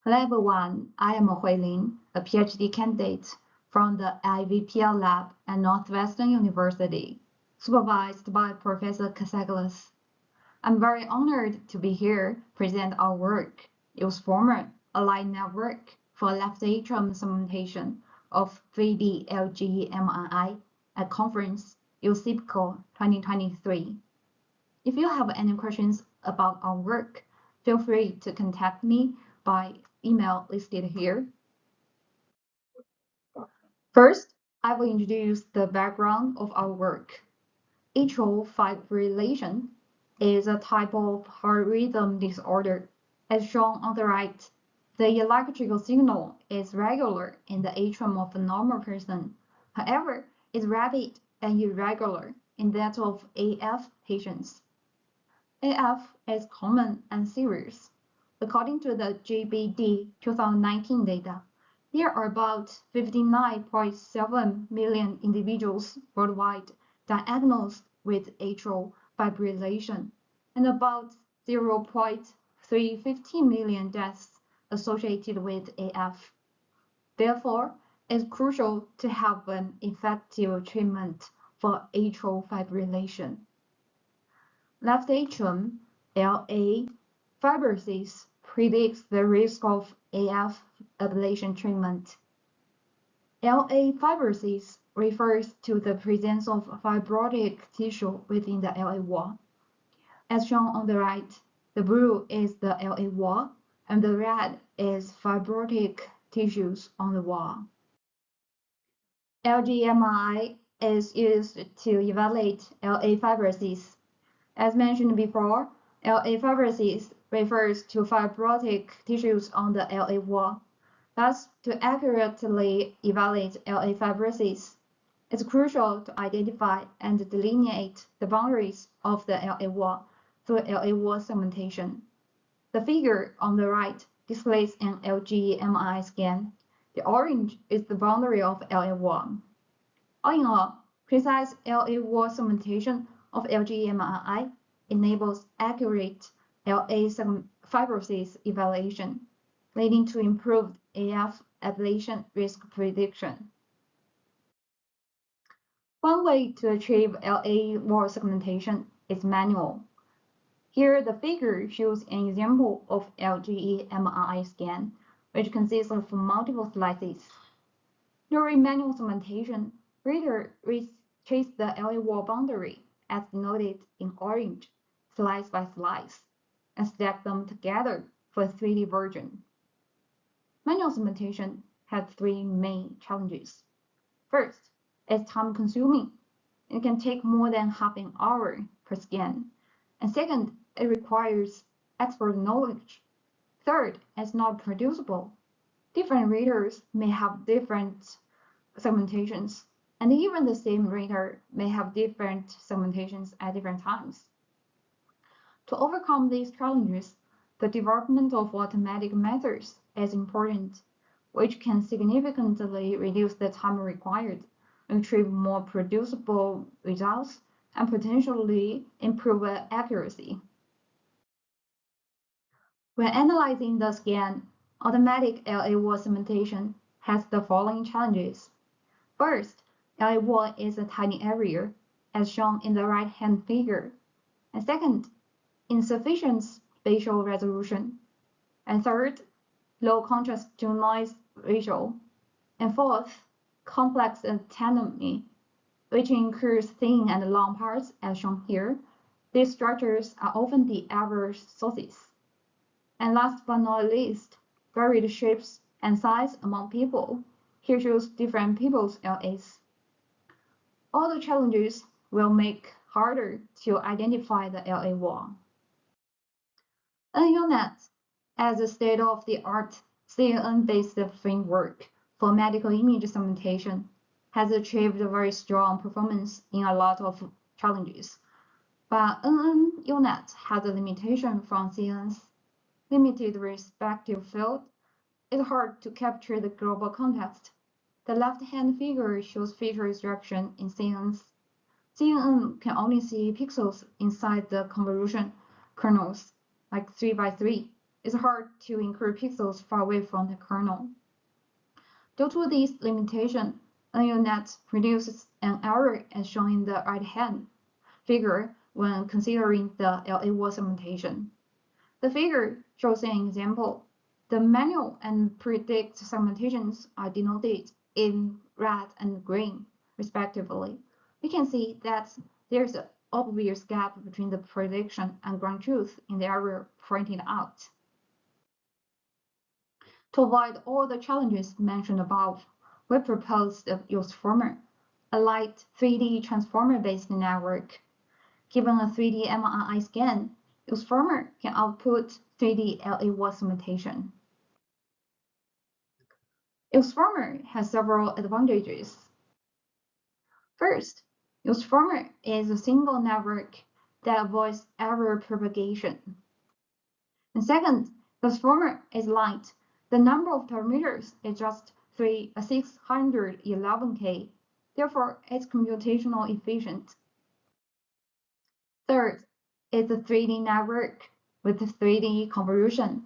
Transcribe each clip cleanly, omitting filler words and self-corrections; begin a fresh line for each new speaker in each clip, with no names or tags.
Hello everyone, I am Hui Lin, a PhD candidate from the IVPL lab at Northwestern University, supervised by Professor Casaglas. I'm very honored to be here to present our work, Usformer, a light network for left atrium segmentation of 3D LGE MRI at conference EUSIPCO 2023. If you have any questions about our work, feel free to contact me by email listed here. First, I will introduce the background of our work. Atrial fibrillation is a type of heart rhythm disorder. As shown on the right, the electrical signal is regular in the atrium of a normal person. However, it's rapid and irregular in that of AF patients. AF is common and serious. According to the GBD 2019 data, there are about 59.7 million individuals worldwide diagnosed with atrial fibrillation and about 0.315 million deaths associated with AF. Therefore, it's crucial to have an effective treatment for atrial fibrillation. Left atrium (LA) fibrosis predicts the risk of AF ablation treatment. LA fibrosis refers to the presence of fibrotic tissue within the LA wall. As shown on the right, the blue is the LA wall, and the red is fibrotic tissues on the wall. LGE MRI is used to evaluate LA fibrosis. As mentioned before, LA fibrosis refers to fibrotic tissues on the LA wall. Thus, to accurately evaluate LA fibrosis, it's crucial to identify and delineate the boundaries of the LA wall through LA wall segmentation. The figure on the right displays an LGE MRI scan. The orange is the boundary of LA wall. All in all, precise LA wall segmentation of LGE MRI enables accurate LA fibrosis evaluation, leading to improved AF ablation risk prediction. One way to achieve LA wall segmentation is manual. Here, the figure shows an example of LGE MRI scan, which consists of multiple slices. During manual segmentation, reader trace the LA wall boundary, as denoted in orange, slice by slice, and stack them together for a 3D version. Manual segmentation has three main challenges. First, it's time-consuming. It can take more than half an hour per scan. And second, it requires expert knowledge. Third, it's not producible. Different readers may have different segmentations, and even the same reader may have different segmentations at different times. To overcome these challenges, the development of automatic methods is important, which can significantly reduce the time required, achieve more producible results, and potentially improve accuracy. When analyzing the scan, automatic LA wall segmentation has the following challenges. First, LA wall is a tiny area, as shown in the right-hand figure. And second, insufficient spatial resolution. And third, low contrast to noise ratio. And fourth, complex anatomy, which includes thin and long parts as shown here. These structures are often the error sources. And last but not least, varied shapes and size among people. Here shows different people's LAs. All the challenges will make harder to identify the LA wall. EUNet, as a state-of-the-art CNN-based framework for medical image segmentation, has achieved a very strong performance in a lot of challenges. But EUNet has a limitation from CNN's limited respective field. It's hard to capture the global context. The left-hand figure shows feature extraction in CNNs. CNN can only see pixels inside the convolution kernels, like 3 by 3, it's hard to include pixels far away from the kernel. Due to this limitation, EUNet produces an error as shown in the right-hand figure when considering the LA wall segmentation. The figure shows an example. The manual and predict segmentations are denoted in red and green, respectively. We can see that there's an obvious gap between the prediction and ground truth in the area pointed out. To avoid all the challenges mentioned above, we proposed the Usformer, a light 3D transformer-based network. Given a 3D MRI scan, Usformer can output 3D LA wall segmentation. Usformer has several advantages. First, Usformer is a single network that avoids error propagation. And second, Usformer is light. The number of parameters is just 611K, therefore it's computational efficient. Third, it's a 3D network with 3D convolution.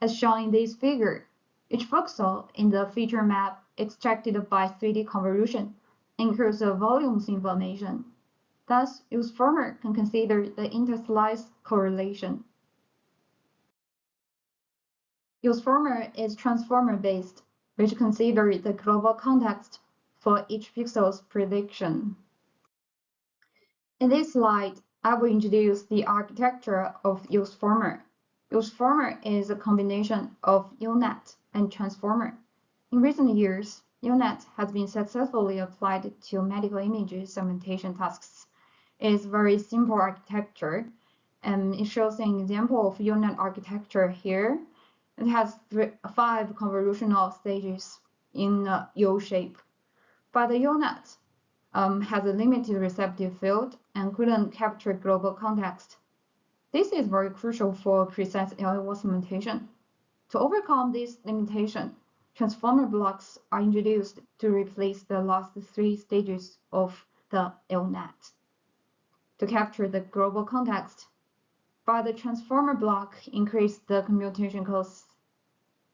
As shown in this figure, each voxel in the feature map extracted by 3D convolution includes the volumes information. Thus, Usformer can consider the interslice correlation. Usformer is transformer-based, which considers the global context for each pixel's prediction. In this slide, I will introduce the architecture of Usformer. Usformer is a combination of EUNet and transformer. In recent years, EUNet has been successfully applied to medical image segmentation tasks. It is a very simple architecture, and it shows an example of EUNet architecture here. It has 5 convolutional stages in a U shape. But the EUNet has a limited receptive field and couldn't capture global context. This is very crucial for precise LA wall segmentation. To overcome this limitation, transformer blocks are introduced to replace the last 3 stages of the EUNet to capture the global context. But the transformer block increased the computation costs.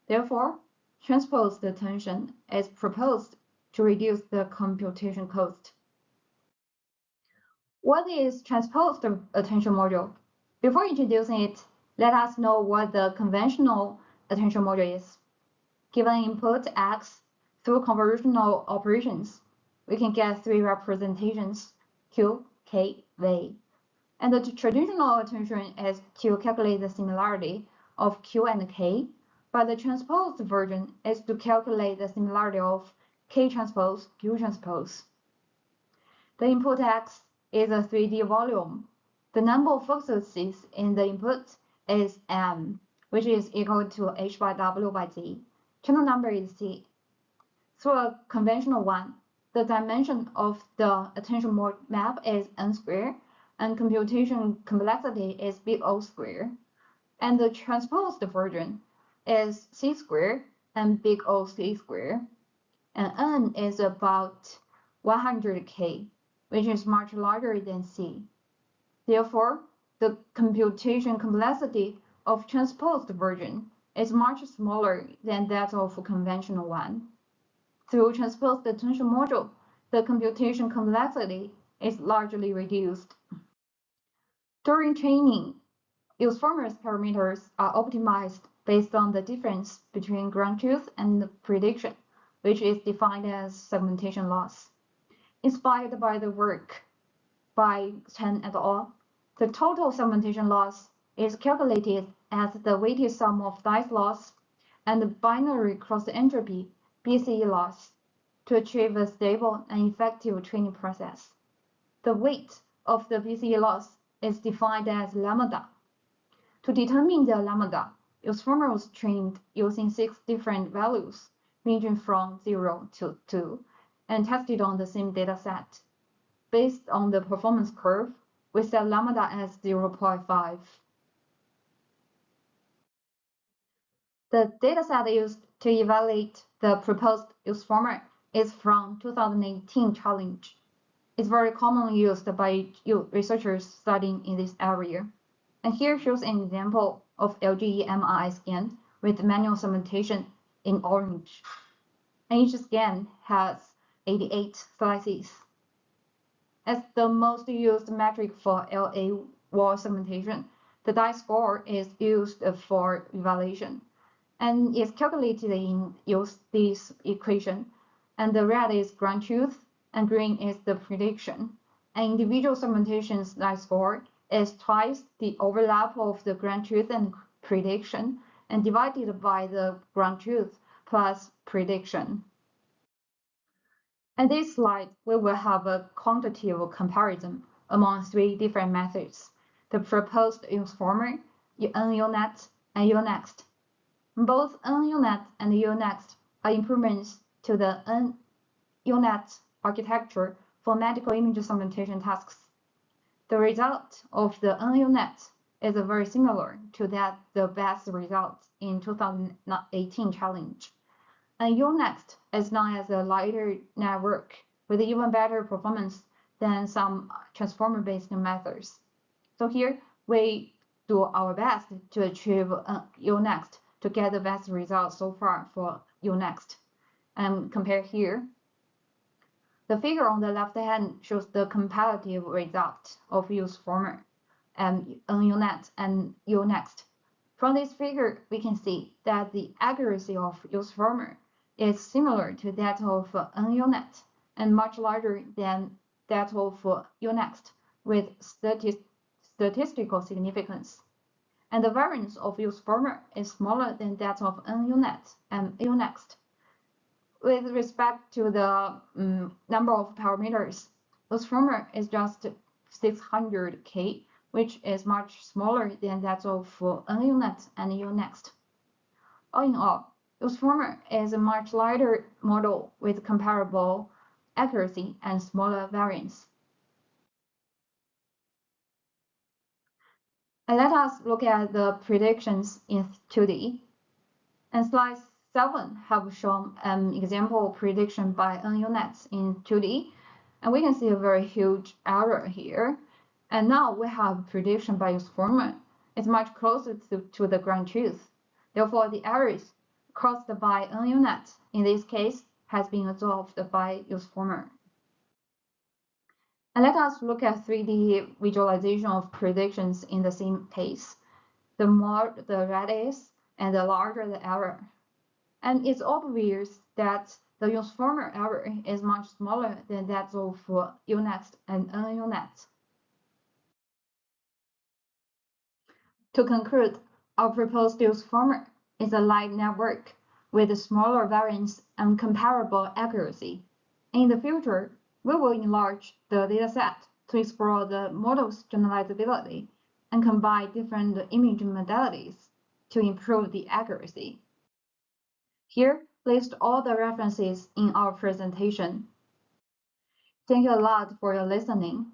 Therefore, transposed attention is proposed to reduce the computation cost. What is transposed attention module? Before introducing it, let us know what the conventional attention module is. Given input X through convolutional operations, we can get 3 representations, Q, K, V. And the traditional attention is to calculate the similarity of Q and K, but the transposed version is to calculate the similarity of K transpose, Q transpose. The input X is a 3D volume. The number of voxels in the input is M, which is equal to H by W by Z. Channel number is C. Through a conventional one, the dimension of the attention map is N squared, and computation complexity is big O squared. And the transposed version is C squared and big O C squared. And N is about 100K, which is much larger than C. Therefore, the computation complexity of transposed version is much smaller than that of a conventional one. Through transposed attention module, the computation complexity is largely reduced. During training, Usformer's parameters are optimized based on the difference between ground truth and prediction, which is defined as segmentation loss. Inspired by the work by Chen et al., the total segmentation loss is calculated as the weighted sum of dice loss and the binary cross-entropy BCE loss to achieve a stable and effective training process. The weight of the BCE loss is defined as lambda. To determine the lambda, Usformer was trained using 6 different values, ranging from 0 to 2, and tested on the same dataset. Based on the performance curve, we set lambda as 0.5. The dataset used to evaluate the proposed Usformer is from 2018 challenge. It's very commonly used by researchers studying in this area. And here shows an example of LGE MRI scan with manual segmentation in orange. And each scan has 88 slices. As the most used metric for LA wall segmentation, the die score is used for evaluation and is calculated in this equation. And the red is ground truth and green is the prediction. An individual segmentation's die score is twice the overlap of the ground truth and prediction and divided by the ground truth plus prediction. In this slide, we will have a quantitative comparison among three different methods: the proposed Usformer, NUNet, and UNext. Both NUNet and UNext are improvements to the NUNet architecture for medical image segmentation tasks. The result of the NUNet is very similar to the best result in 2018 challenge. And UNext is known as a lighter network with even better performance than some transformer-based methods. So here we do our best to achieve UNext to get the best results so far for UNext. And compare here. The figure on the left hand shows the comparative result of Usformer and NUNet and UNext. From this figure, we can see that the accuracy of Usformer is similar to that of NUNet and much larger than that of UNext with statistical significance. And the variance of Usformer is smaller than that of NUNet and UNext. With respect to the number of parameters, Usformer is just 600K, which is much smaller than that of NUNet and UNext. All in all, Usformer is a much lighter model with comparable accuracy and smaller variance. And let us look at the predictions in 2D. And slide 7 have shown an example prediction by NUNet in 2D. And we can see a very huge error here. And now we have prediction by Usformer. It's much closer to the ground truth. Therefore, the errors caused by NUNet in this case has been absorbed by Usformer. And let us look at 3D visualization of predictions in the same case. The more the red is, and the larger the error. And it's obvious that the Usformer error is much smaller than that of UNext and NUNet. To conclude, our proposed Usformer is a light network with a smaller variance and comparable accuracy. In the future, we will enlarge the dataset to explore the model's generalizability and combine different image modalities to improve the accuracy. Here, list all the references in our presentation. Thank you a lot for your listening.